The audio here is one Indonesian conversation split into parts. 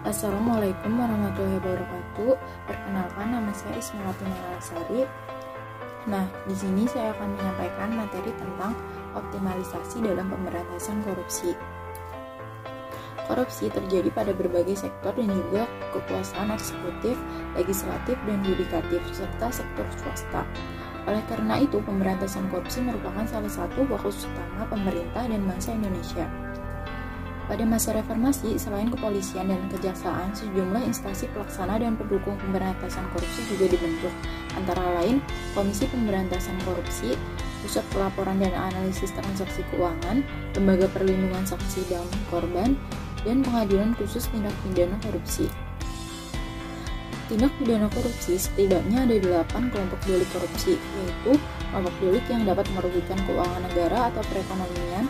Assalamualaikum warahmatullahi wabarakatuh. Perkenalkan, nama saya Ismail Malasari. Nah, di sini saya akan menyampaikan materi tentang optimalisasi dalam pemberantasan korupsi. Korupsi terjadi pada berbagai sektor dan juga kekuasaan eksekutif, legislatif, dan yudikatif, serta sektor swasta. Oleh karena itu, pemberantasan korupsi merupakan salah satu fokus utama pemerintah dan bangsa Indonesia. Pada masa reformasi, selain kepolisian dan kejaksaan, sejumlah instansi pelaksana dan pendukung pemberantasan korupsi juga dibentuk, antara lain Komisi Pemberantasan Korupsi, Pusat Pelaporan dan Analisis Transaksi Keuangan, Lembaga Perlindungan Saksi dan Korban, dan Pengadilan Khusus Tindak Pidana Korupsi. Tindak pidana korupsi setidaknya ada 8 kelompok delik korupsi, yaitu kelompok delik yang dapat merugikan keuangan negara atau perekonomian,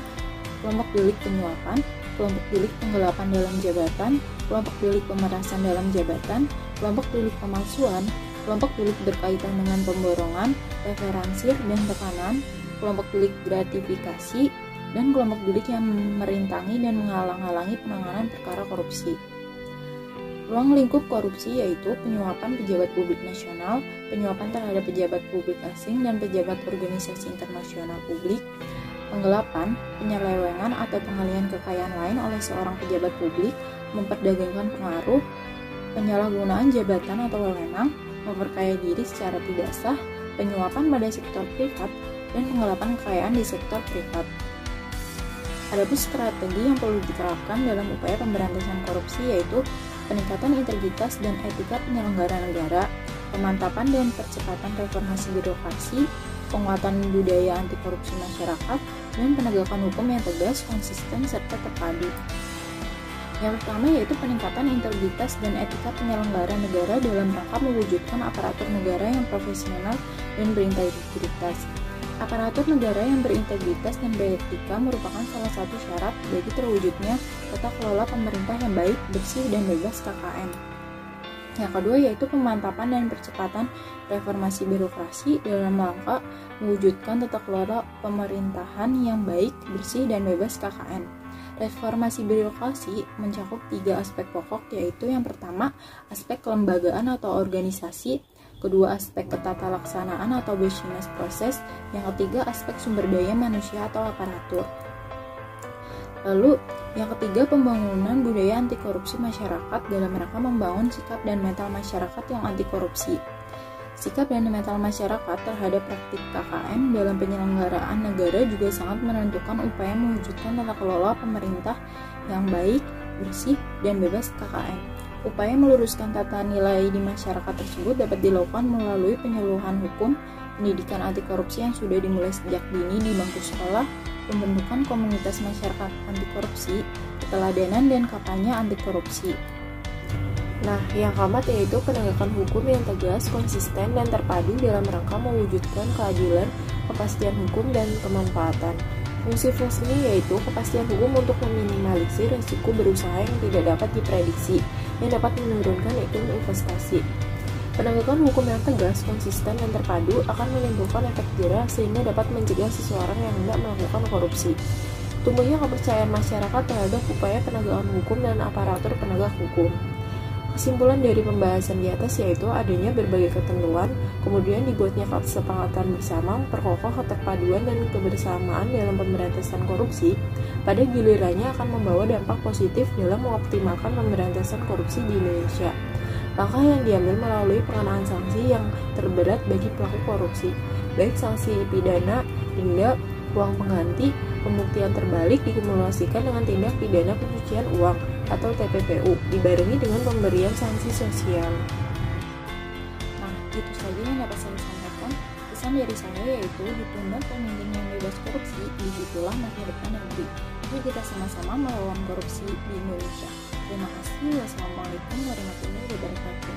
kelompok delik penyuapan, kelompok delik penggelapan dalam jabatan, kelompok delik pemerasan dalam jabatan, kelompok delik pemalsuan, kelompok delik berkaitan dengan pemborongan, referensir dan tekanan, kelompok delik gratifikasi, dan kelompok delik yang merintangi dan menghalang-halangi penanganan perkara korupsi. Ruang lingkup korupsi yaitu penyuapan pejabat publik nasional, penyuapan terhadap pejabat publik asing dan pejabat organisasi internasional publik, penggelapan, penyelewengan atau pengalihan kekayaan lain oleh seorang pejabat publik, memperdagangkan pengaruh, penyalahgunaan jabatan atau wewenang, memperkaya diri secara tidak sah, penyuapan pada sektor privat, dan penggelapan kekayaan di sektor privat. Adapun strategi yang perlu diterapkan dalam upaya pemberantasan korupsi yaitu peningkatan integritas dan etika penyelenggara negara, pemantapan dan percepatan reformasi birokrasi, penguatan budaya anti korupsi masyarakat, dan penegakan hukum yang tegas, konsisten, serta terpadu. Yang pertama yaitu peningkatan integritas dan etika penyelenggara negara dalam rangka mewujudkan aparatur negara yang profesional dan berintegritas. Aparatur negara yang berintegritas dan beretika merupakan salah satu syarat bagi terwujudnya tata kelola pemerintah yang baik, bersih, dan bebas KKN. Yang kedua yaitu pemantapan dan percepatan reformasi birokrasi dalam rangka mewujudkan tata kelola pemerintahan yang baik, bersih, dan bebas KKN. Reformasi birokrasi mencakup 3 aspek pokok, yaitu yang pertama aspek kelembagaan atau organisasi, kedua aspek ketata laksanaan atau business process, yang ketiga aspek sumber daya manusia atau aparatur. Lalu, yang ketiga pembangunan budaya anti korupsi masyarakat dalam rangka membangun sikap dan mental masyarakat yang anti korupsi. Sikap dan mental masyarakat terhadap praktik KKN dalam penyelenggaraan negara juga sangat menentukan upaya mewujudkan tata kelola pemerintah yang baik, bersih, dan bebas KKN. Upaya meluruskan tata nilai di masyarakat tersebut dapat dilakukan melalui penyeluruhan hukum, pendidikan anti korupsi yang sudah dimulai sejak dini di bangku sekolah, pembentukan komunitas masyarakat anti korupsi, keteladanan dan kampanye anti korupsi. Nah, yang keempat yaitu penegakan hukum yang tegas, konsisten, dan terpadu dalam rangka mewujudkan keadilan, kepastian hukum, dan kemanfaatan. Fungsi-fungsinya yaitu kepastian hukum untuk meminimalisir risiko berusaha yang tidak dapat diprediksi, yang dapat menurunkan iklim investasi. Penegakan hukum yang tegas, konsisten, dan terpadu akan menimbulkan efek jerah sehingga dapat mencegah seseorang yang hendak melakukan korupsi. Tumbuhnya kepercayaan masyarakat terhadap upaya penegakan hukum dan aparatur penegak hukum. Kesimpulan dari pembahasan di atas yaitu adanya berbagai ketentuan, kemudian dibuatnya kesepakatan bersama, memperkokoh keterpaduan dan kebersamaan dalam pemberantasan korupsi, pada gilirannya akan membawa dampak positif dalam mengoptimalkan pemberantasan korupsi di Indonesia. Langkah yang diambil melalui pengenaan sanksi yang terberat bagi pelaku korupsi, baik sanksi pidana, denda, uang pengganti, pembuktian terbalik dikumulasikan dengan tindak pidana pencucian uang atau TPPU, dibarengi dengan pemberian sanksi sosial. Nah, itu saja yang dapat saya sampaikan. Pesan dari saya yaitu ditunda pemimpin yang bebas korupsi, disitulah masa depan negeri. Jadi kita sama-sama melawan korupsi di Indonesia. Terima kasih. Wassalamualaikum warahmatullahi wabarakatuh.